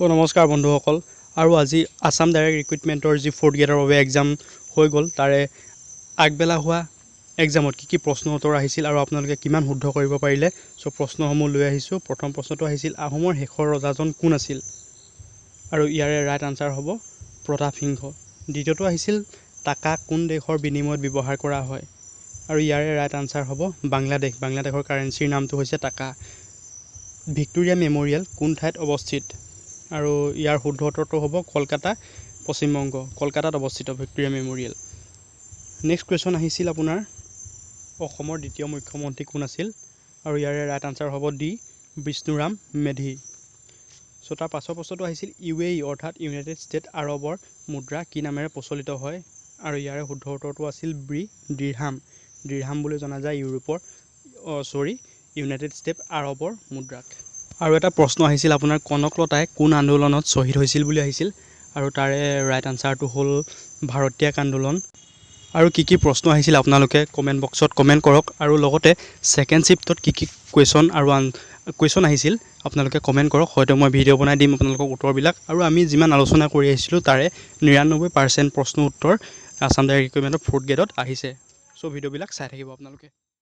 নমস্কাৰ বন্ধুসকল আৰু আজি আসাম ডাইৰেক্ট ৰিক্ৰুটমেণ্টৰ যি 4th গ্ৰেডৰ বাবে এক্সাম হৈ গ'ল তাৰে আগবেলা হোৱা এক্সামত কি প্ৰশ্ন উত্তৰ আহিছিল আৰু আপোনালোকে কিমান শুদ্ধ কৰিব পাৰিলে সো প্ৰশ্নসমূহ লৈ আহিছো প্ৰথম প্ৰশ্নটো আহিছিল আহোমৰ শেষৰ ৰজাজন কোন আছিল আৰু ইয়াৰে ৰাইট আনসাৰ হ'ব প্ৰতাপ সিংহ দ্বিতীয়টো আহিছিল টাকা কোন দেশৰ বিনিময়ত ব্যৱহাৰ কৰা হয় আৰু ইয়াৰে ৰাইট আনসাৰ হ'ব বাংলাদেশৰ কাৰেন্সিৰ নামটো হৈছে টাকা ভিক্টোৰিয়া মেমৰিয়েল কোন ঠাইত অৱস্থিত আৰু ইয়াৰ শুদ্ধ উত্তৰটো হ'ব কলকাতা পশ্চিমবংগ কলকাতাত অৱস্থিত ভিক্টোৰিয়া মেমৰিয়েল নেক্সট কোৱেশ্চন আহিছিল আপোনাৰ অসমৰ দ্বিতীয় মুখ্যমন্ত্ৰী কোন আছিল আৰু ইয়াৰে ৰাইট আনসাৰ হ'ব ডি বিষ্ণুৰাম মেধি সো তাৰ পাছৰ প্ৰশ্নটো আহিছিল ইউএই অৰ্থাৎ ইউনাইটেড ষ্টেট আৰবৰ মুদ্ৰা কি নামেৰে প্ৰচলিত হয় আৰু ইয়াৰে শুদ্ধ উত্তৰটো আছিল দিৰহাম বুলি জনা যায় ইউৰোপৰ ইউনাইটেড ষ্টেট আৰবৰ মুদ্ৰাক আৰু এটা প্ৰশ্ন আহিছিল আপোনাৰ কনকলতাই কোন আন্দোলনত শহীদ হৈছিল বুলি আহিছিল আৰু তাৰে ৰাইট আনসাৰটো হ'ল ভাৰতীয় আন্দোলন আৰু কি প্ৰশ্ন আহিছিল আপোনালোকে কমেন্ট বক্সত কমেন্ট কৰক আৰু লগতে সেকেন্ড শিফটত কি কুৱেশ্চন আহিছিল আপোনালোকে কমেন্ট কৰক হয়তো মই ভিডিও বনাই দিম আপোনালোকক উত্তৰবিলাক আৰু আমি যিমান আলোচনা কৰি আহিছিলো তাৰে 99% প্ৰশ্ন উত্তৰ আসাম ডাইৰেক্ট ৰিক্ৰুটমেণ্টৰ 4th গ্ৰেডত আহিছে সো ভিডিওবিলাক চাই থাকিব আপোনালোকে